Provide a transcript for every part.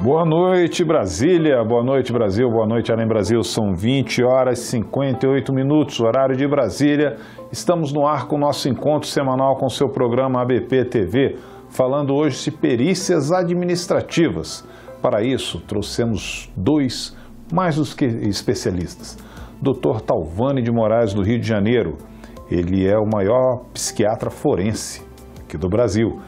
Boa noite, Brasília. Boa noite, Brasil. Boa noite, Além Brasil. São 20 horas e 58 minutos, horário de Brasília. Estamos no ar com o nosso encontro semanal com o seu programa ABP TV, falando hoje de perícias administrativas. Para isso, trouxemos dois mais dos que especialistas. Dr. Talvani de Moraes, do Rio de Janeiro. Ele é o maior psiquiatra forense aqui do Brasil.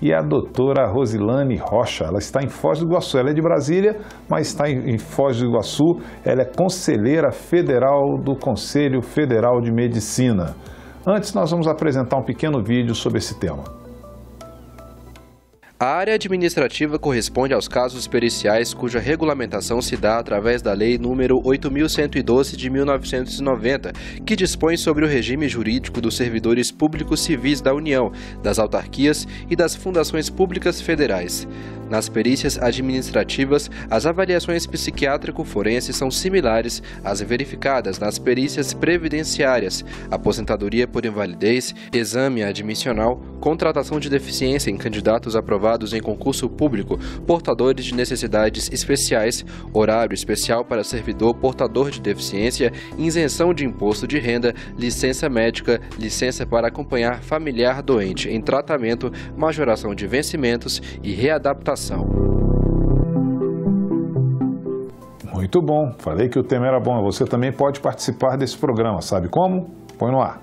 E a doutora Rosilane Rocha, ela está em Foz do Iguaçu. Ela é de Brasília, mas está em Foz do Iguaçu. Ela é conselheira federal do Conselho Federal de Medicina. Antes, nós vamos apresentar um pequeno vídeo sobre esse tema. A área administrativa corresponde aos casos periciais cuja regulamentação se dá através da Lei nº 8.112 de 1990, que dispõe sobre o regime jurídico dos servidores públicos civis da União, das autarquias e das fundações públicas federais. Nas perícias administrativas, as avaliações psiquiátrico-forenses são similares às verificadas nas perícias previdenciárias, aposentadoria por invalidez, exame admissional, contratação de deficiência em candidatos aprovados em concurso público, portadores de necessidades especiais, horário especial para servidor portador de deficiência, isenção de imposto de renda, licença médica, licença para acompanhar familiar doente em tratamento, majoração de vencimentos e readaptação. Muito bom, falei que o tema era bom. Você também pode participar desse programa, sabe como? Põe no ar.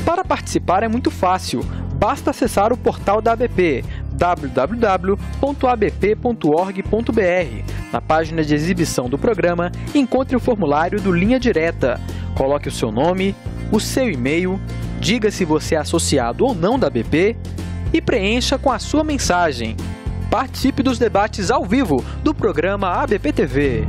Para participar é muito fácil, basta acessar o portal da ABP, www.abp.org.br. Na página de exibição do programa, encontre o formulário do Linha Direta. Coloque o seu nome, o seu e-mail, diga se você é associado ou não da ABP e preencha com a sua mensagem. Participe dos debates ao vivo do programa ABP TV.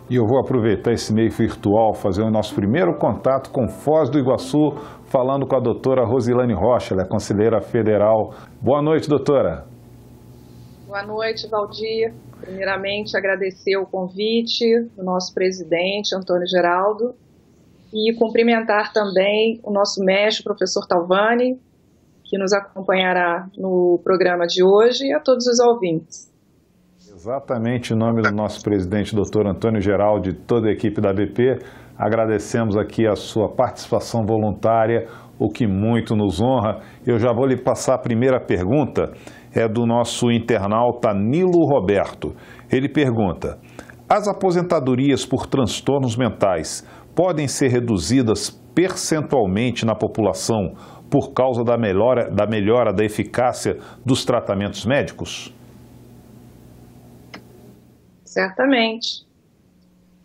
E eu vou aproveitar esse meio virtual, fazer o nosso primeiro contato com Foz do Iguaçu, falando com a doutora Rosilane Rocha, ela é conselheira federal. Boa noite, doutora. Boa noite, Valdir. Primeiramente, agradecer o convite do nosso presidente, Antônio Geraldo, e cumprimentar também o nosso mestre, professor Talvani, que nos acompanhará no programa de hoje, e a todos os ouvintes. Exatamente, em nome do nosso presidente, doutor Antônio Geraldo, e toda a equipe da ABP, agradecemos aqui a sua participação voluntária, o que muito nos honra. Eu já vou lhe passar a primeira pergunta, é do nosso internauta Nilo Roberto. Ele pergunta: as aposentadorias por transtornos mentais podem ser reduzidas percentualmente na população por causa da melhora da eficácia dos tratamentos médicos? Certamente.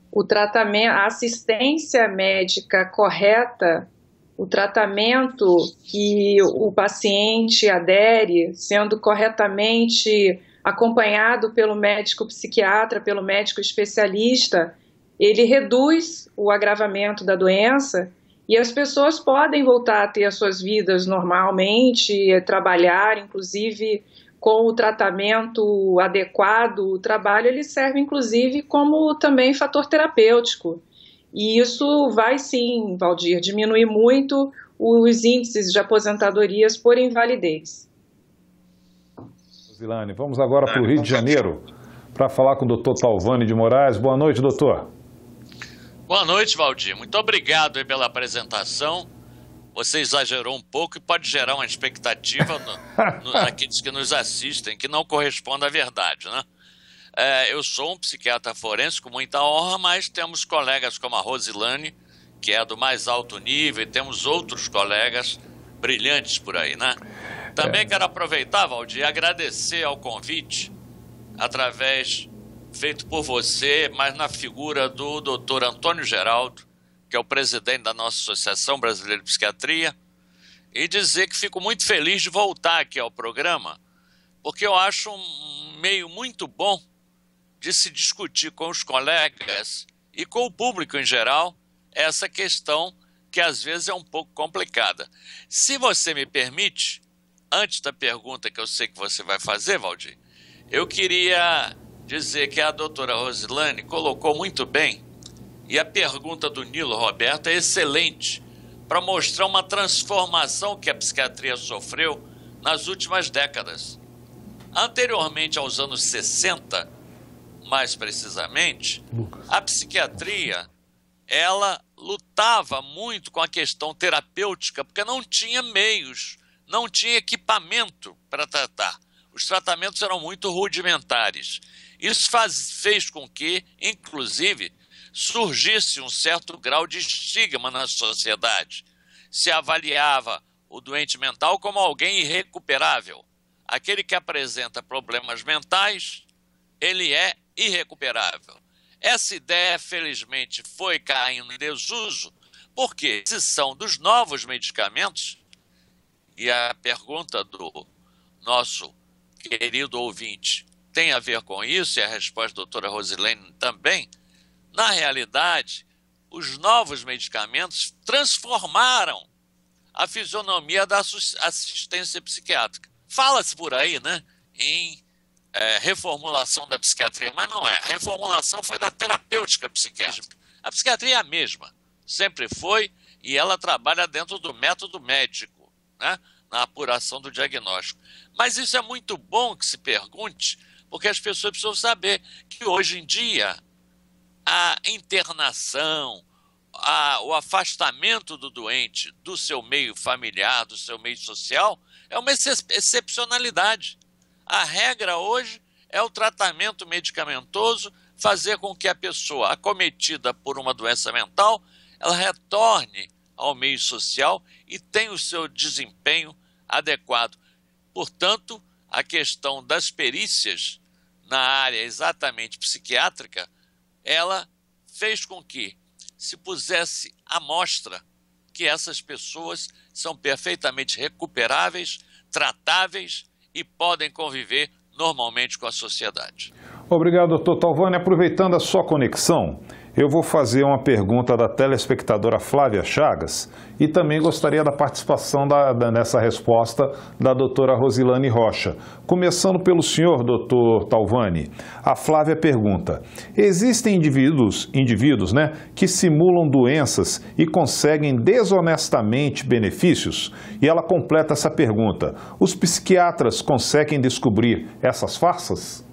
O tratamento, a assistência médica correta, o tratamento que o paciente adere, sendo corretamente acompanhado pelo médico psiquiatra, pelo médico especialista, ele reduz o agravamento da doença e as pessoas podem voltar a ter as suas vidas normalmente, trabalhar, inclusive com o tratamento adequado. O trabalho ele serve inclusive como também fator terapêutico. E isso vai sim, Valdir, diminuir muito os índices de aposentadorias por invalidez. Rosilane, vamos agora para o Rio de Janeiro para falar com o doutor Talvani de Moraes. Boa noite, doutor. Boa noite, Valdir. Muito obrigado aí pela apresentação. Você exagerou um pouco e pode gerar uma expectativa naqueles que nos assistem, que não corresponde à verdade, né? Eu sou um psiquiatra forense com muita honra, mas temos colegas como a Rosilane, que é do mais alto nível, e temos outros colegas brilhantes por aí, né? Também quero aproveitar, Valdir, e agradecer ao convite, feito por você, mas na figura do doutor Antônio Geraldo, que é o presidente da nossa Associação Brasileira de Psiquiatria, e dizer que fico muito feliz de voltar aqui ao programa, porque eu acho um meio muito bom de se discutir com os colegas e com o público em geral essa questão que às vezes é um pouco complicada. Se você me permite, antes da pergunta que eu sei que você vai fazer, Valdir, eu queria dizer que a doutora Rosilane colocou muito bem, e a pergunta do Nilo Roberto é excelente para mostrar uma transformação que a psiquiatria sofreu nas últimas décadas. Anteriormente aos anos 60, mais precisamente, a psiquiatria, ela lutava muito com a questão terapêutica, porque não tinha meios, não tinha equipamento para tratar. Os tratamentos eram muito rudimentares. Isso fez com que, inclusive, surgisse um certo grau de estigma na sociedade. Se avaliava o doente mental como alguém irrecuperável. Aquele que apresenta problemas mentais, ele é irrecuperável. Essa ideia, felizmente, foi caindo em desuso, porque a aquisição dos novos medicamentos, e a pergunta do nosso querido ouvinte tem a ver com isso, e a resposta da doutora Rosilene também, na realidade, os novos medicamentos transformaram a fisionomia da assistência psiquiátrica. Fala-se por aí, né, em reformulação da psiquiatria, mas não é. A reformulação foi da terapêutica psiquiátrica. A psiquiatria é a mesma, sempre foi, e ela trabalha dentro do método médico, né, na apuração do diagnóstico. Mas isso é muito bom que se pergunte, porque as pessoas precisam saber que hoje em dia a internação, o afastamento do doente do seu meio familiar, do seu meio social, é uma excepcionalidade. A regra hoje é o tratamento medicamentoso, fazer com que a pessoa acometida por uma doença mental, ela retorne ao meio social e tenha o seu desempenho adequado. Portanto, a questão das perícias na área exatamente psiquiátrica, ela fez com que se pusesse à mostra que essas pessoas são perfeitamente recuperáveis, tratáveis e podem conviver normalmente com a sociedade. Obrigado, doutor Talvani. Aproveitando a sua conexão, eu vou fazer uma pergunta da telespectadora Flávia Chagas e também gostaria da participação nessa resposta da doutora Rosilane Rocha. Começando pelo senhor, doutor Talvani, a Flávia pergunta: existem indivíduos, né, que simulam doenças e conseguem desonestamente benefícios? E ela completa essa pergunta: os psiquiatras conseguem descobrir essas farsas?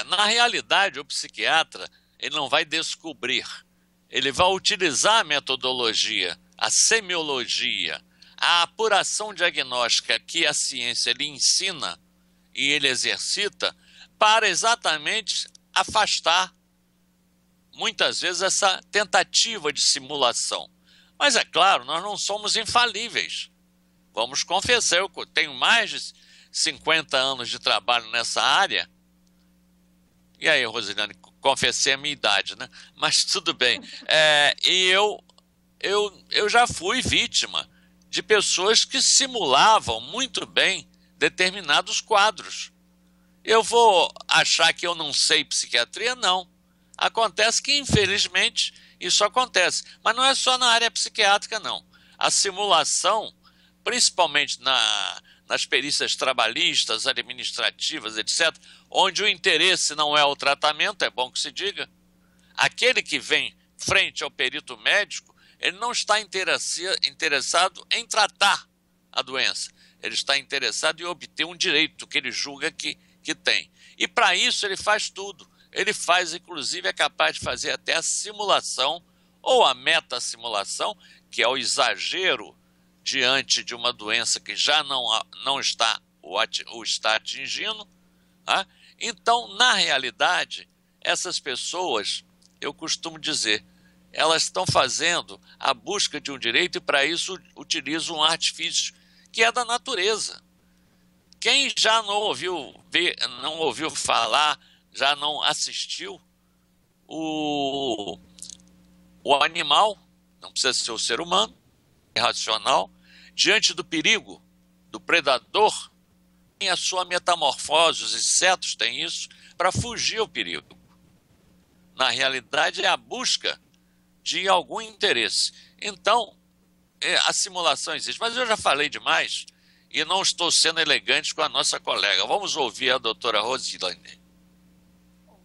Na realidade, o psiquiatra ele não vai descobrir, ele vai utilizar a metodologia, a semiologia, a apuração diagnóstica que a ciência lhe ensina e ele exercita para exatamente afastar, muitas vezes, essa tentativa de simulação. Mas é claro, nós não somos infalíveis. Vamos confessar, eu tenho mais de 50 anos de trabalho nessa área. E aí, Rosilane, confessei a minha idade, né? Mas tudo bem. E eu já fui vítima de pessoas que simulavam muito bem determinados quadros. Eu vou achar que eu não sei psiquiatria? Não. Acontece que, infelizmente, isso acontece. Mas não é só na área psiquiátrica, não. A simulação, principalmente nas perícias trabalhistas, administrativas, etc., onde o interesse não é o tratamento, é bom que se diga, aquele que vem frente ao perito médico, ele não está interessado em tratar a doença, ele está interessado em obter um direito que ele julga que tem. E para isso ele faz tudo, ele faz, inclusive, é capaz de fazer até a simulação ou a meta-simulação, que é o exagero diante de uma doença que já não está atingindo. Tá? Então, na realidade, essas pessoas, eu costumo dizer, elas estão fazendo a busca de um direito e para isso utilizam um artifício que é da natureza. Quem já não ouviu falar, já não assistiu, o animal, não precisa ser o ser humano, irracional, diante do perigo, do predador, tem a sua metamorfose, os insetos têm isso, para fugir ao perigo. Na realidade, é a busca de algum interesse. Então, a simulação existe. Mas eu já falei demais e não estou sendo elegante com a nossa colega. Vamos ouvir a doutora Rosilane.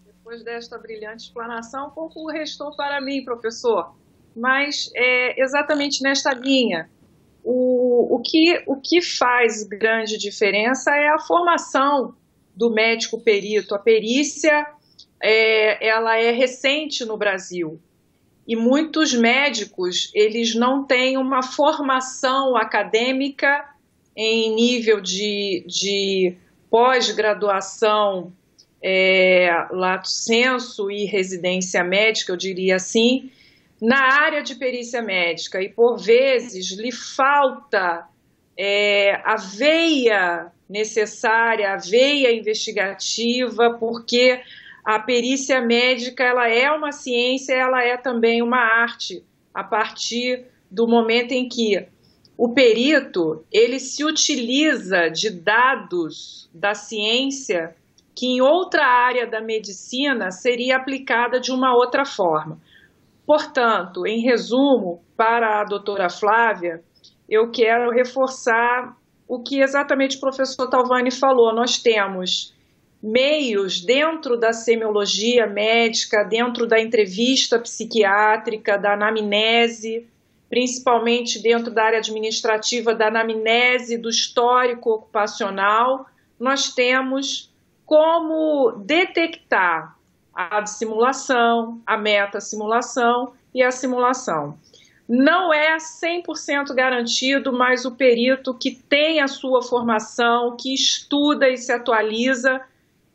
Depois desta brilhante explanação, pouco restou para mim, professor. Mas é exatamente nesta linha. o que faz grande diferença é a formação do médico perito. A perícia ela é recente no Brasil e muitos médicos eles não têm uma formação acadêmica em nível de pós-graduação, lato sensu e residência médica, eu diria assim, na área de perícia médica, e por vezes lhe falta a veia necessária, a veia investigativa, porque a perícia médica ela é uma ciência, ela é também uma arte, a partir do momento em que o perito ele se utiliza de dados da ciência que em outra área da medicina seria aplicada de uma outra forma. Portanto, em resumo, para a doutora Flávia, eu quero reforçar o que exatamente o professor Talvani falou. Nós temos meios dentro da semiologia médica, dentro da entrevista psiquiátrica, da anamnese, principalmente dentro da área administrativa, da anamnese, do histórico ocupacional, nós temos como detectar a dissimulação, a meta-simulação e a simulação. Não é 100% garantido, mas o perito que tem a sua formação, que estuda e se atualiza,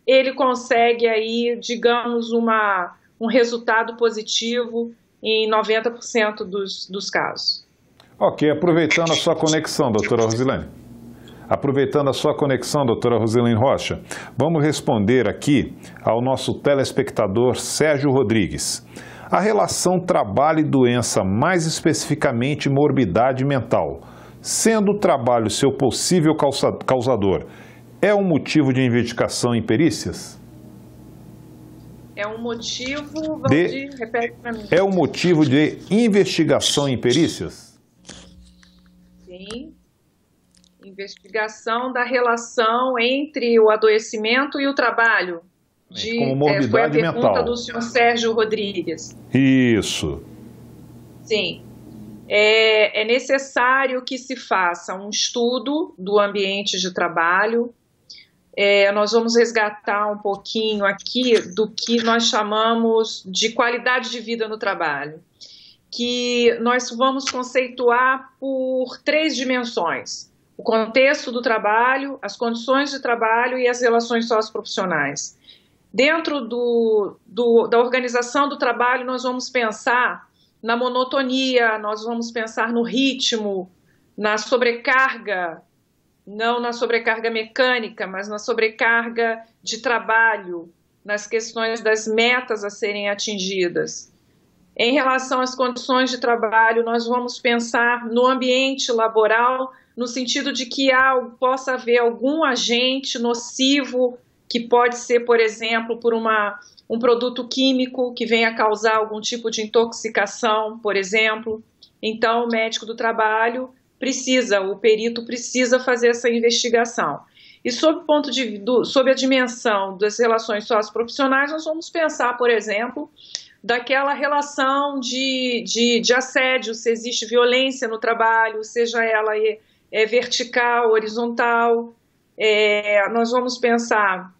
ele consegue aí, digamos, um resultado positivo em 90% dos casos. Ok, aproveitando a sua conexão, doutora Rosilene. Aproveitando a sua conexão, doutora Rosilene Rocha, vamos responder aqui ao nosso telespectador Sérgio Rodrigues. A relação trabalho e doença, mais especificamente morbidade mental, sendo o trabalho seu possível causador, é um motivo de investigação em perícias? É um motivo, repete para mim. É um motivo de investigação em perícias? Sim. Investigação da relação entre o adoecimento e o trabalho. Como morbidade foi a pergunta mental. do senhor Sérgio Rodrigues. Isso. Sim. É necessário que se faça um estudo do ambiente de trabalho. Nós vamos resgatar um pouquinho aqui do que nós chamamos de qualidade de vida no trabalho, que nós vamos conceituar por 3 dimensões: o contexto do trabalho, as condições de trabalho e as relações socioprofissionais. Dentro da organização do trabalho, nós vamos pensar na monotonia, nós vamos pensar no ritmo, na sobrecarga, não na sobrecarga mecânica, mas na sobrecarga de trabalho, nas questões das metas a serem atingidas. Em relação às condições de trabalho, nós vamos pensar no ambiente laboral, no sentido de que possa haver algum agente nocivo, que pode ser, por exemplo, por um produto químico que venha causar algum tipo de intoxicação, por exemplo. Então, o médico do trabalho o perito precisa fazer essa investigação. E sob a dimensão das relações socioprofissionais, nós vamos pensar, por exemplo, daquela relação de assédio, se existe violência no trabalho, seja ela vertical, horizontal. Nós vamos pensar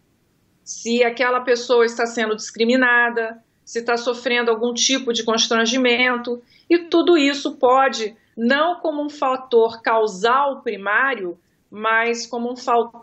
se aquela pessoa está sendo discriminada, se está sofrendo algum tipo de constrangimento, e tudo isso pode, não como um fator causal primário, mas como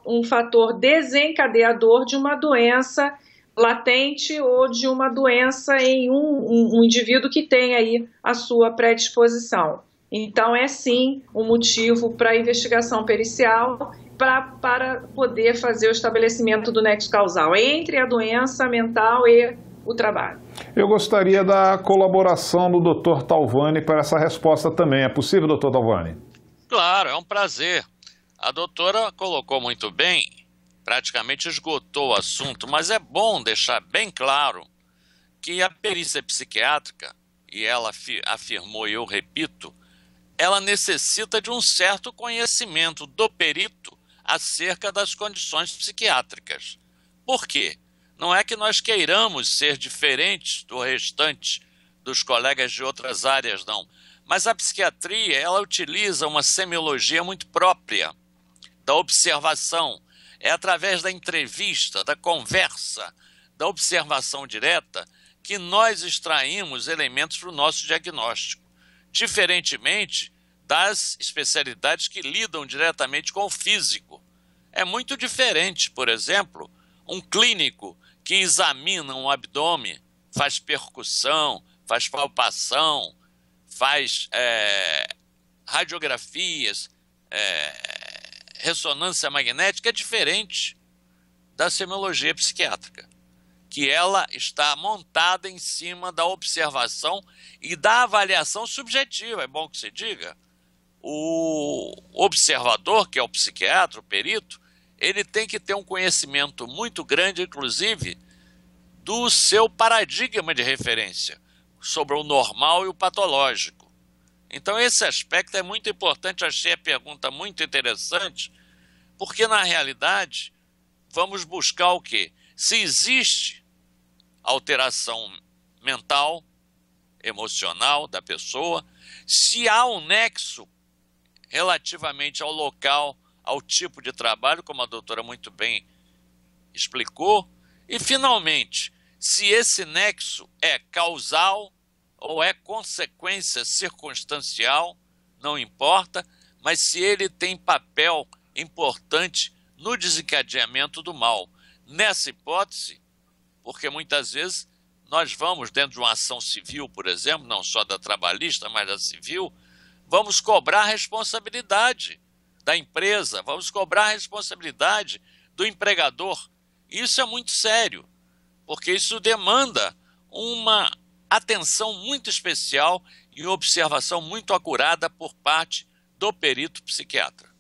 um fator desencadeador de uma doença latente ou de uma doença em um indivíduo que tem aí a sua predisposição. Então, é sim um motivo para a investigação pericial, para poder fazer o estabelecimento do nexo causal entre a doença mental e o trabalho. Eu gostaria da colaboração do Dr. Talvani para essa resposta também. É possível, Dr. Talvani? Claro, é um prazer. A doutora colocou muito bem, praticamente esgotou o assunto, mas é bom deixar bem claro que a perícia psiquiátrica, e ela afirmou e eu repito, ela necessita de um certo conhecimento do perito acerca das condições psiquiátricas. Por quê? Não é que nós queiramos ser diferentes do restante dos colegas de outras áreas, não. Mas a psiquiatria, ela utiliza uma semiologia muito própria da observação. É através da entrevista, da conversa, da observação direta que nós extraímos elementos para o nosso diagnóstico, diferentemente das especialidades que lidam diretamente com o físico. É muito diferente, por exemplo, um clínico que examina um abdômen, faz percussão, faz palpação, faz radiografias, ressonância magnética, é diferente da semiologia psiquiátrica, que ela está montada em cima da observação e da avaliação subjetiva, é bom que se diga. O observador, que é o psiquiatra, o perito, ele tem que ter um conhecimento muito grande, inclusive, do seu paradigma de referência, sobre o normal e o patológico. Então, esse aspecto é muito importante, achei a pergunta muito interessante, porque, na realidade, vamos buscar o quê? Se existe alteração mental, emocional da pessoa, se há um nexo relativamente ao local, ao tipo de trabalho, como a doutora muito bem explicou, e, finalmente, se esse nexo é causal ou é consequência circunstancial, não importa, mas se ele tem papel importante no desencadeamento do mal. Nessa hipótese, porque muitas vezes nós vamos, dentro de uma ação civil, por exemplo, não só da trabalhista, mas da civil, vamos cobrar a responsabilidade da empresa, vamos cobrar a responsabilidade do empregador. Isso é muito sério, porque isso demanda uma atenção muito especial e observação muito acurada por parte do perito psiquiatra.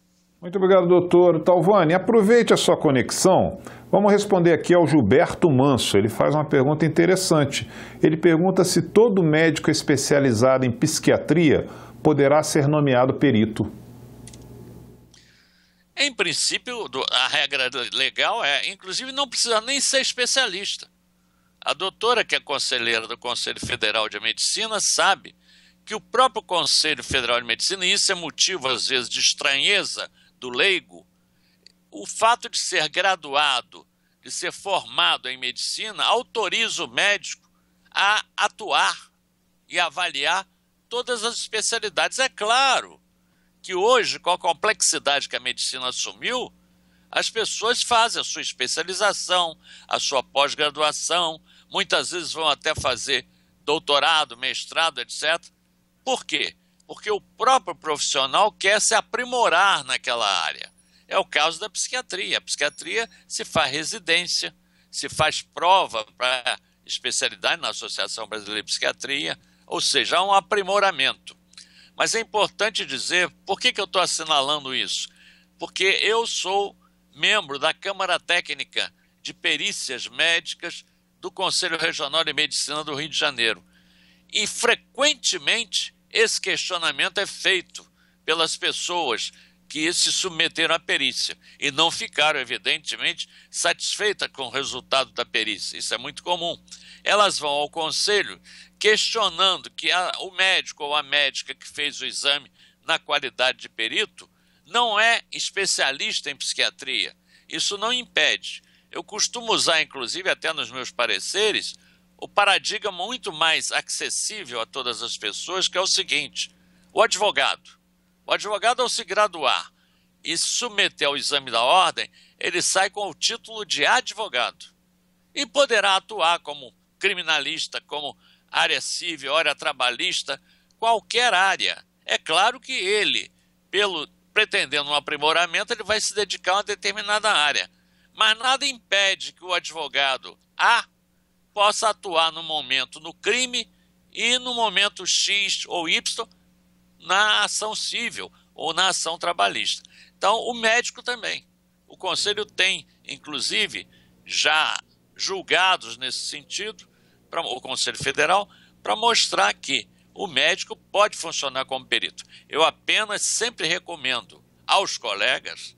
Muito obrigado, doutor Talvani. Aproveite a sua conexão. Vamos responder aqui ao Gilberto Manso. Ele faz uma pergunta interessante. Ele pergunta se todo médico especializado em psiquiatria poderá ser nomeado perito. Em princípio, a regra legal inclusive, não precisa nem ser especialista. A doutora, que é conselheira do Conselho Federal de Medicina, sabe que o próprio Conselho Federal de Medicina, e isso é motivo, às vezes, de estranheza do leigo, o fato de ser graduado, de ser formado em medicina, autoriza o médico a atuar e avaliar todas as especialidades. É claro que hoje, com a complexidade que a medicina assumiu, as pessoas fazem a sua especialização, a sua pós-graduação, muitas vezes vão até fazer doutorado, mestrado, etc. Por quê? Porque o próprio profissional quer se aprimorar naquela área. É o caso da psiquiatria. A psiquiatria se faz residência, se faz prova para especialidade na Associação Brasileira de Psiquiatria, ou seja, há um aprimoramento. Mas é importante dizer, por que eu estou assinalando isso? Porque eu sou membro da Câmara Técnica de Perícias Médicas do Conselho Regional de Medicina do Rio de Janeiro. E, frequentemente, esse questionamento é feito pelas pessoas que se submeteram à perícia e não ficaram, evidentemente, satisfeitas com o resultado da perícia. Isso é muito comum. Elas vão ao conselho questionando que o médico ou a médica que fez o exame na qualidade de perito não é especialista em psiquiatria. Isso não impede. Eu costumo usar, inclusive, até nos meus pareceres, o paradigma muito mais acessível a todas as pessoas, que é o seguinte: o advogado, ao se graduar e se submeter ao exame da ordem, ele sai com o título de advogado e poderá atuar como criminalista, como área civil, área trabalhista, qualquer área. É claro que ele, pretendendo um aprimoramento, ele vai se dedicar a uma determinada área. Mas nada impede que o advogado A possa atuar no momento no crime e no momento X ou Y na ação civil ou na ação trabalhista. Então, o médico também. O Conselho tem, inclusive, já julgados nesse sentido, o Conselho Federal, para mostrar que o médico pode funcionar como perito. Eu apenas sempre recomendo aos colegas,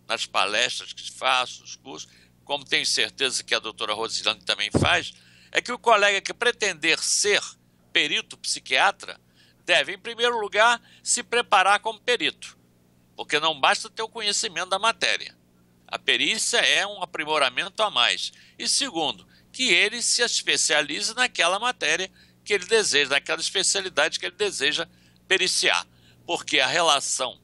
nas palestras que faço, nos cursos, como tenho certeza que a doutora Rosilane também faz, é que o colega que pretender ser perito psiquiatra deve, em primeiro lugar, se preparar como perito, porque não basta ter o conhecimento da matéria. A perícia é um aprimoramento a mais. E segundo, que ele se especialize naquela matéria que ele deseja, naquela especialidade que ele deseja periciar. Porque a relação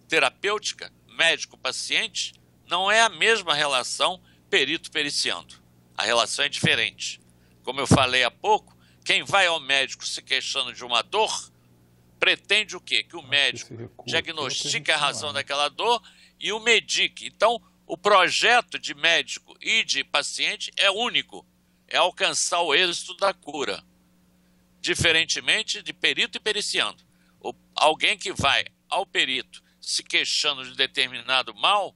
terapêutica, médico-paciente, não é a mesma relação perito-periciando. A relação é diferente. Como eu falei há pouco, quem vai ao médico se queixando de uma dor, pretende o quê? Que o médico diagnostique a razão daquela dor e o medique. Então, o projeto de médico e de paciente é único, é alcançar o êxito da cura. Diferentemente de perito e periciando. Alguém que vai ao perito se queixando de determinado mal,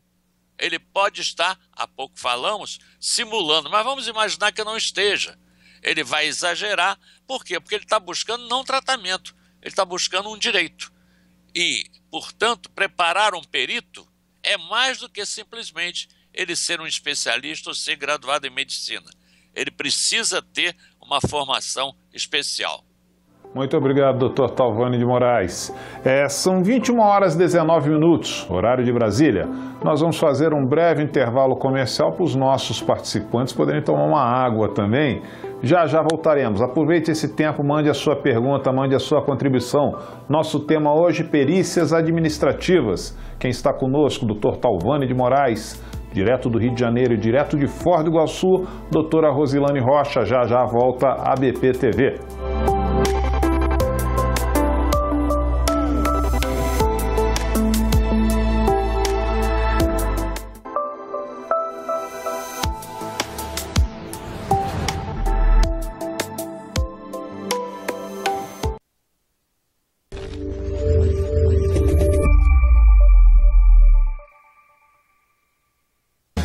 ele pode estar, há pouco falamos, simulando, mas vamos imaginar que não esteja. Ele vai exagerar, por quê? Porque ele está buscando não tratamento, ele está buscando um direito. E, portanto, preparar um perito é mais do que simplesmente ele ser um especialista ou ser graduado em medicina. Ele precisa ter uma formação especial. Muito obrigado, doutor Talvani de Moraes. São 21h19, horário de Brasília. Nós vamos fazer um breve intervalo comercial para os nossos participantes poderem tomar uma água também. Já voltaremos. Aproveite esse tempo, mande a sua pergunta, mande a sua contribuição. Nosso tema hoje, perícias administrativas. Quem está conosco, doutor Talvani de Moraes, direto do Rio de Janeiro e direto de Foz do Iguaçu, doutora Rosilane Rocha. Já volta a ABP TV.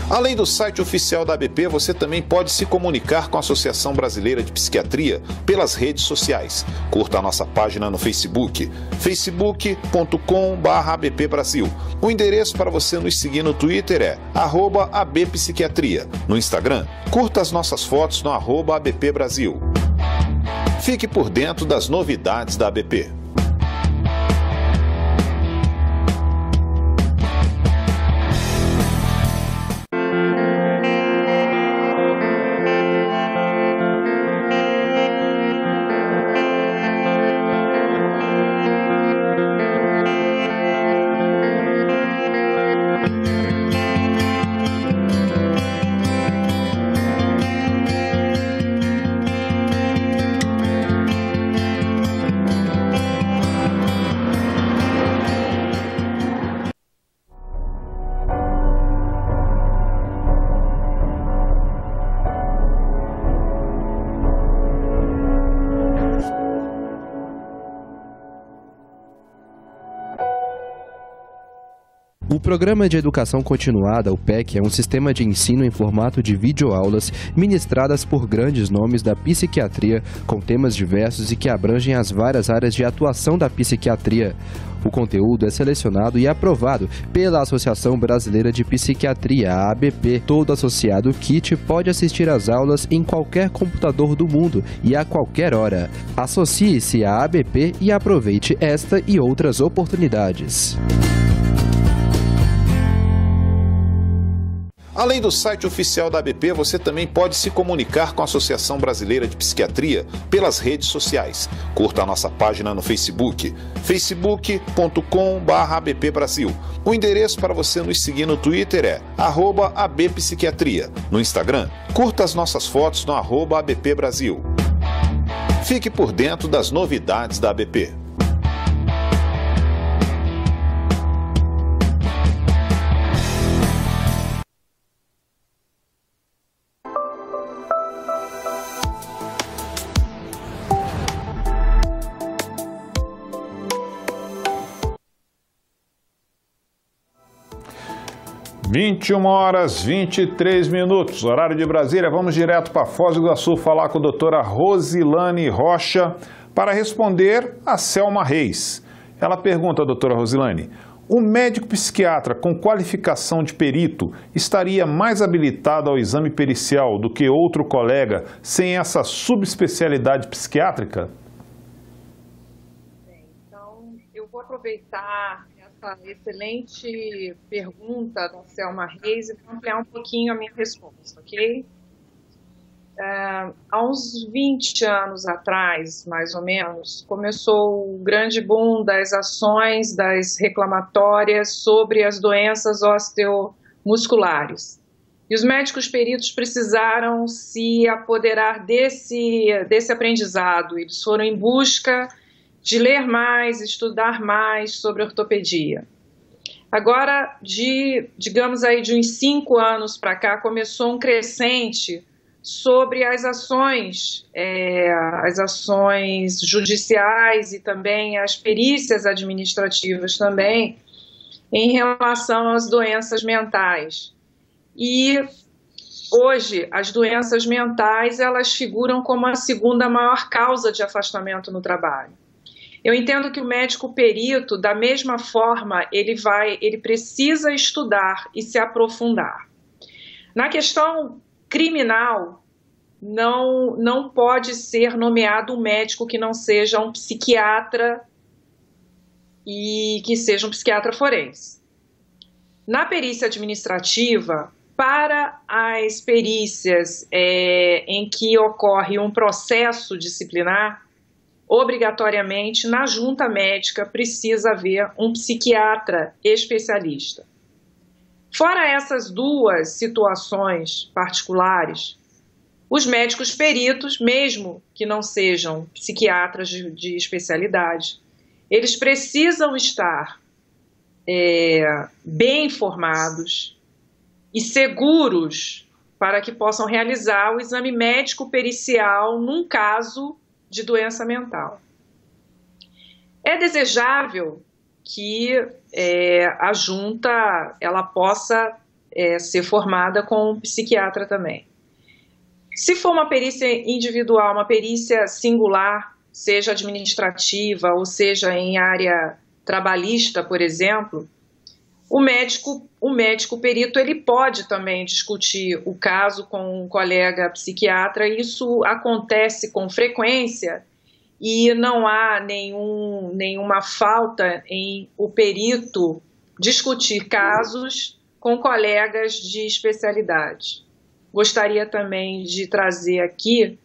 Além do site oficial da ABP, você também pode se comunicar com a Associação Brasileira de Psiquiatria pelas redes sociais. Curta a nossa página no Facebook, facebook.com/abpbrasil. O endereço para você nos seguir no Twitter é @abpsiquiatria. No Instagram, curta as nossas fotos no @abpbrasil. Fique por dentro das novidades da ABP. O Programa de Educação Continuada, o PEC, é um sistema de ensino em formato de videoaulas ministradas por grandes nomes da psiquiatria, com temas diversos e que abrangem as várias áreas de atuação da psiquiatria. O conteúdo é selecionado e aprovado pela Associação Brasileira de Psiquiatria, a ABP. Todo associado KIT pode assistir às aulas em qualquer computador do mundo e a qualquer hora. Associe-se à ABP e aproveite esta e outras oportunidades. Além do site oficial da ABP, você também pode se comunicar com a Associação Brasileira de Psiquiatria pelas redes sociais. Curta a nossa página no Facebook, facebook.com/abpbrasil. O endereço para você nos seguir no Twitter é @abpsiquiatria. No Instagram, curta as nossas fotos no @abpbrasil. Fique por dentro das novidades da ABP. (21h23), horário de Brasília. Vamos direto para Foz do Iguaçu falar com a doutora Rosilane Rocha para responder a Selma Reis. Ela pergunta, doutora Rosilane, o médico psiquiatra com qualificação de perito estaria mais habilitado ao exame pericial do que outro colega sem essa subespecialidade psiquiátrica? aproveitar essa excelente pergunta da Selma Reis e ampliar um pouquinho a minha resposta, ok? Há uns 20 anos atrás, mais ou menos, começou o grande boom das ações, das reclamatórias sobre as doenças osteomusculares. E os médicos peritos precisaram se apoderar desse aprendizado. Eles foram em busca de ler mais, estudar mais sobre ortopedia. Agora, digamos aí de uns 5 anos para cá, começou um crescente sobre as ações judiciais e também as perícias administrativas também em relação às doenças mentais. E hoje as doenças mentais elas figuram como a segunda maior causa de afastamento no trabalho. Eu entendo que o médico perito, da mesma forma, ele precisa estudar e se aprofundar. Na questão criminal, não pode ser nomeado um médico que não seja um psiquiatra e que seja um psiquiatra forense. Na perícia administrativa, para as perícias em que ocorre um processo disciplinar, obrigatoriamente, na junta médica, precisa haver um psiquiatra especialista. Fora essas duas situações particulares, os médicos peritos, mesmo que não sejam psiquiatras de especialidade, eles precisam estar bem informados e seguros para que possam realizar o exame médico pericial num caso de doença mental. É desejável que a junta ela possa ser formada com um psiquiatra também. Se for uma perícia individual, uma perícia singular, seja administrativa ou seja em área trabalhista, por exemplo, o médico perito ele pode também discutir o caso com um colega psiquiatra. Isso acontece com frequência e não há nenhuma falta em o perito discutir casos com colegas de especialidade. Gostaria também de trazer aqui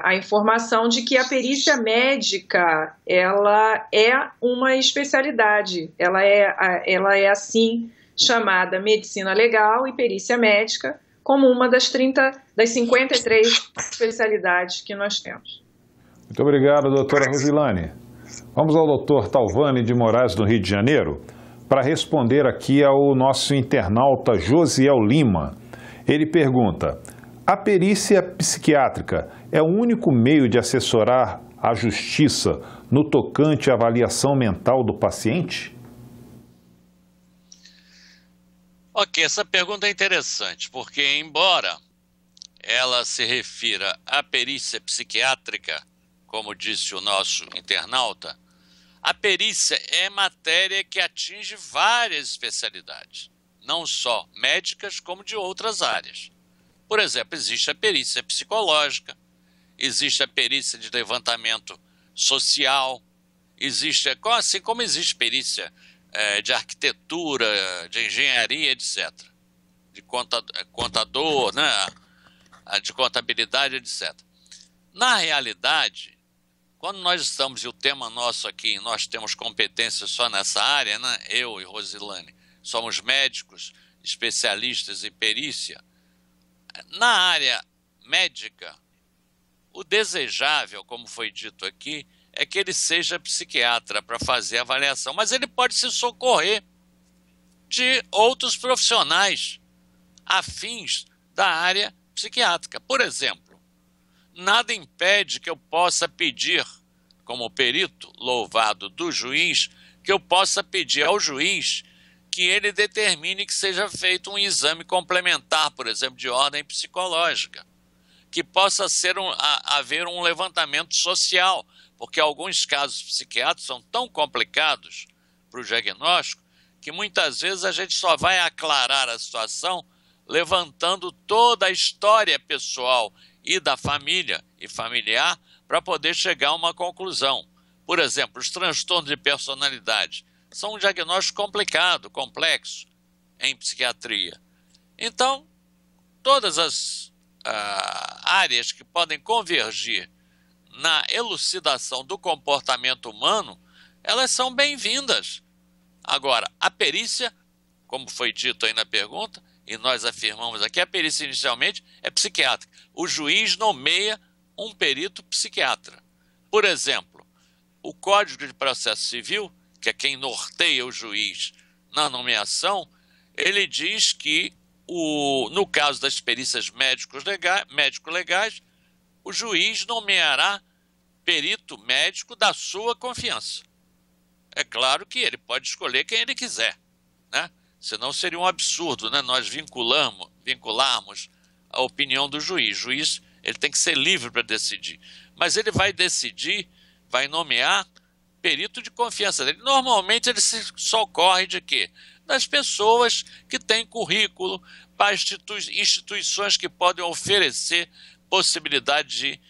a informação de que a perícia médica ela é uma especialidade, ela é assim chamada medicina legal e perícia médica como uma das 53 especialidades que nós temos. Muito obrigado, doutora Rosilane. Vamos ao doutor Talvani de Moraes, do Rio de Janeiro, para responder aqui ao nosso internauta Josiel Lima. Ele pergunta: a perícia psiquiátrica é o único meio de assessorar a justiça no tocante à avaliação mental do paciente? Ok, essa pergunta é interessante, porque embora ela se refira à perícia psiquiátrica, como disse o nosso internauta, a perícia é matéria que atinge várias especialidades, não só médicas como de outras áreas. Por exemplo, existe a perícia psicológica, existe a perícia de levantamento social, assim como existe perícia de arquitetura, de engenharia, etc., de contador, né, de contabilidade, etc. Na realidade, quando nós estamos, e o tema nosso aqui, nós temos competência só nessa área, né, eu e Rosilane, somos médicos, especialistas em perícia. Na área médica, o desejável, como foi dito aqui, é que ele seja psiquiatra para fazer a avaliação, mas ele pode se socorrer de outros profissionais afins da área psiquiátrica. Por exemplo, nada impede que eu possa pedir, como perito louvado do juiz, que eu possa pedir ao juiz que ele determine que seja feito um exame complementar, por exemplo, de ordem psicológica, que possa haver um levantamento social, porque alguns casos psiquiátricos são tão complicados para o diagnóstico que muitas vezes a gente só vai aclarar a situação levantando toda a história pessoal e da família e familiar para poder chegar a uma conclusão. Por exemplo, os transtornos de personalidade são um diagnóstico complicado, complexo em psiquiatria. Então, todas as áreas que podem convergir na elucidação do comportamento humano, elas são bem-vindas. Agora, a perícia, como foi dito aí na pergunta, e nós afirmamos aqui, a perícia inicialmente é psiquiátrica. O juiz nomeia um perito psiquiatra. Por exemplo, o Código de Processo Civil, que é quem norteia o juiz na nomeação, ele diz que, no caso das perícias médico-legais, o juiz nomeará perito médico da sua confiança. É claro que ele pode escolher quem ele quiser, né? Senão seria um absurdo, né? Nós vincularmos a opinião do juiz. O juiz ele tem que ser livre para decidir. Mas ele vai decidir, vai nomear perito de confiança dele. Normalmente ele socorre de quê? Das pessoas que têm currículo, para instituições que podem oferecer possibilidade de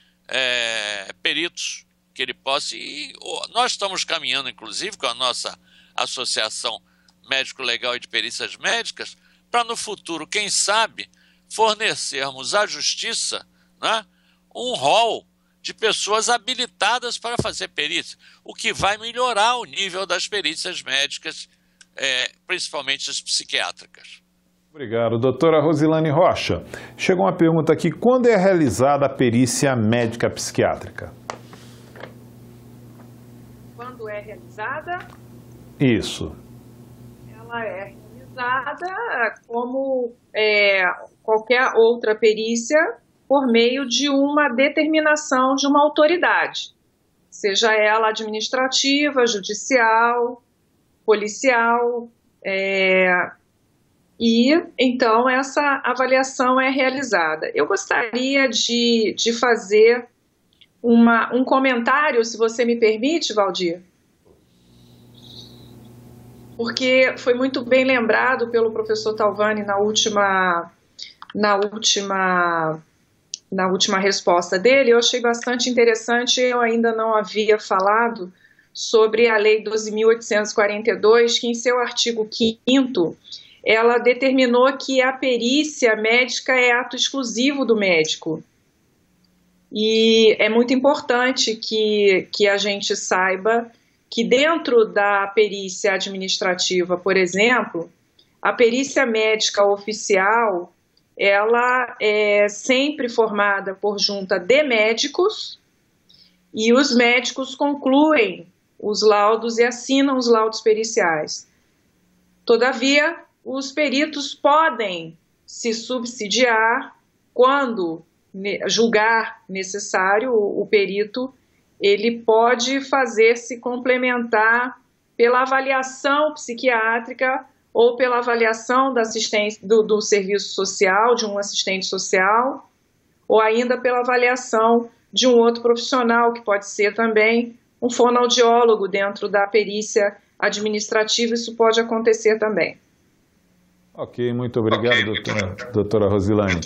peritos que ele possa. E nós estamos caminhando, inclusive, com a nossa associação médico-legal e de perícias médicas, para no futuro, quem sabe, fornecermos à justiça, né, um rol de pessoas habilitadas para fazer perícia, o que vai melhorar o nível das perícias médicas, principalmente as psiquiátricas. Obrigado. Doutora Rosilane Rocha, chegou uma pergunta aqui: quando é realizada a perícia médica psiquiátrica? Quando é realizada? Isso. Ela é realizada como qualquer outra perícia, por meio de uma determinação de uma autoridade, seja ela administrativa, judicial, policial, e então essa avaliação é realizada. Eu gostaria de fazer um comentário, se você me permite, Valdir, porque foi muito bem lembrado pelo professor Talvani na última resposta dele. Eu achei bastante interessante, eu ainda não havia falado sobre a Lei 12.842, que em seu artigo 5º, ela determinou que a perícia médica é ato exclusivo do médico. E é muito importante que a gente saiba que dentro da perícia administrativa, por exemplo, a perícia médica oficial, ela é sempre formada por junta de médicos, e os médicos concluem os laudos e assinam os laudos periciais. Todavia, os peritos podem se subsidiar quando julgar necessário. O perito ele pode fazer-se complementar pela avaliação psiquiátrica ou pela avaliação da assistência do serviço social, de um assistente social, ou ainda pela avaliação de um outro profissional, que pode ser também um fonoaudiólogo dentro da perícia administrativa. Isso pode acontecer também. Ok, muito obrigado, doutora Rosilane.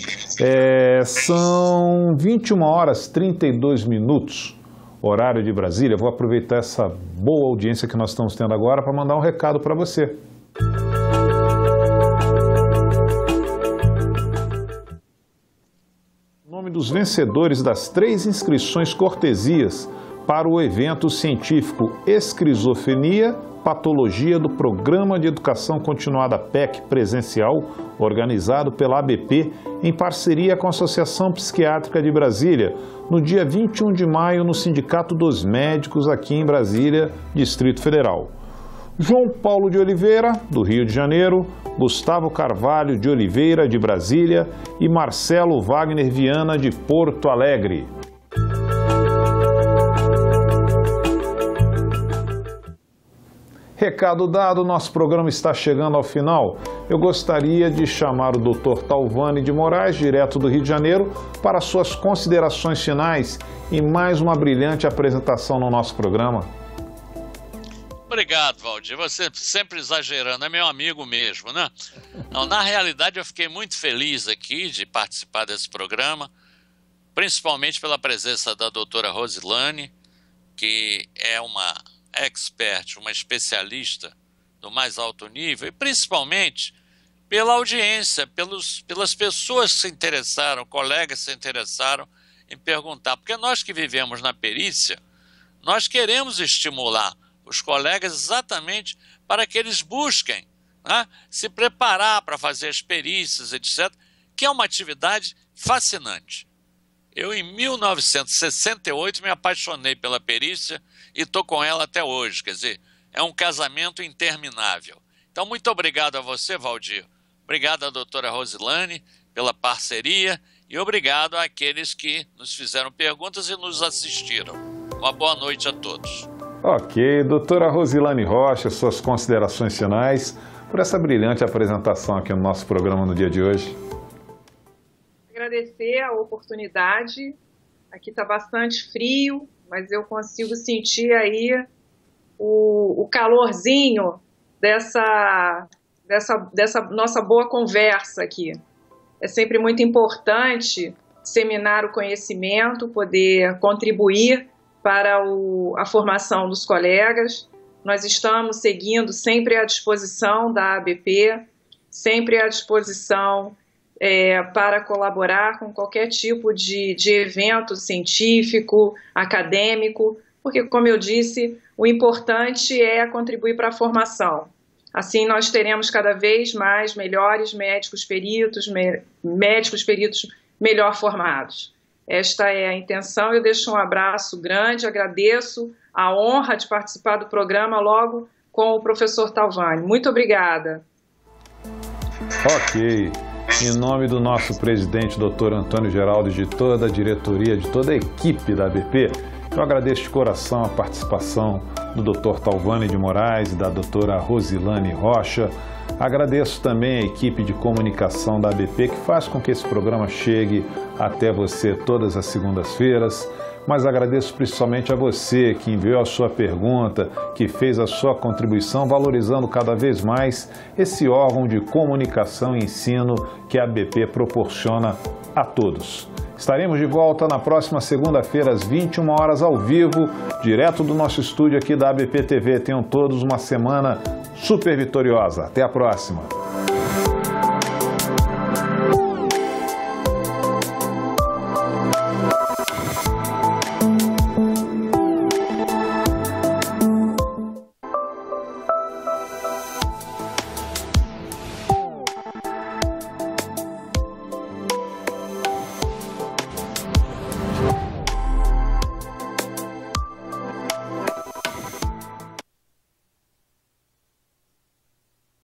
São 21h32, horário de Brasília. Vou aproveitar essa boa audiência que nós estamos tendo agora para mandar um recado para você. O nome dos vencedores das 3 inscrições cortesias para o evento científico Esquizofrenia, Patologia do Programa de Educação Continuada PEC presencial, organizado pela ABP em parceria com a Associação Psiquiátrica de Brasília, no dia 21 de maio no Sindicato dos Médicos aqui em Brasília, Distrito Federal. João Paulo de Oliveira, do Rio de Janeiro, Gustavo Carvalho de Oliveira, de Brasília, e Marcelo Wagner Viana, de Porto Alegre. Recado dado, nosso programa está chegando ao final. Eu gostaria de chamar o Dr. Talvani de Moraes, direto do Rio de Janeiro, para suas considerações finais e mais uma brilhante apresentação no nosso programa. Obrigado, Valdir. Você sempre exagerando, é meu amigo mesmo, né? Não, na realidade, eu fiquei muito feliz aqui de participar desse programa, principalmente pela presença da doutora Rosilane, que é uma expert, uma especialista do mais alto nível, e principalmente pela audiência, pelas pessoas que se interessaram, colegas que se interessaram em perguntar. Porque nós que vivemos na perícia, nós queremos estimular os colegas exatamente para que eles busquem, né, se preparar para fazer as perícias, etc., que é uma atividade fascinante. Eu, em 1968, me apaixonei pela perícia e estou com ela até hoje. Quer dizer, é um casamento interminável. Então, muito obrigado a você, Valdir. Obrigado à doutora Rosilane pela parceria e obrigado àqueles que nos fizeram perguntas e nos assistiram. Uma boa noite a todos. Ok, doutora Rosilane Rocha, suas considerações finais por essa brilhante apresentação aqui no nosso programa no dia de hoje. Agradecer a oportunidade. Aqui está bastante frio, mas eu consigo sentir aí o calorzinho dessa nossa boa conversa aqui. É sempre muito importante disseminar o conhecimento, poder contribuir para a formação dos colegas. Nós estamos seguindo sempre à disposição da ABP, sempre à disposição para colaborar com qualquer tipo de evento científico, acadêmico, porque, como eu disse, o importante é contribuir para a formação. Assim, nós teremos cada vez mais melhores médicos peritos melhor formados. Esta é a intenção. Eu deixo um abraço grande, agradeço a honra de participar do programa logo com o professor Talvani. Muito obrigada. Ok. Em nome do nosso presidente, doutor Antônio Geraldo, de toda a diretoria, de toda a equipe da ABP, eu agradeço de coração a participação do Dr. Talvani de Moraes e da doutora Rosilane Rocha. Agradeço também a equipe de comunicação da ABP que faz com que esse programa chegue até você todas as segundas-feiras. Mas agradeço principalmente a você que enviou a sua pergunta, que fez a sua contribuição, valorizando cada vez mais esse órgão de comunicação e ensino que a ABP proporciona a todos. Estaremos de volta na próxima segunda-feira, às 21 horas, ao vivo, direto do nosso estúdio aqui da ABP TV. Tenham todos uma semana super vitoriosa. Até a próxima!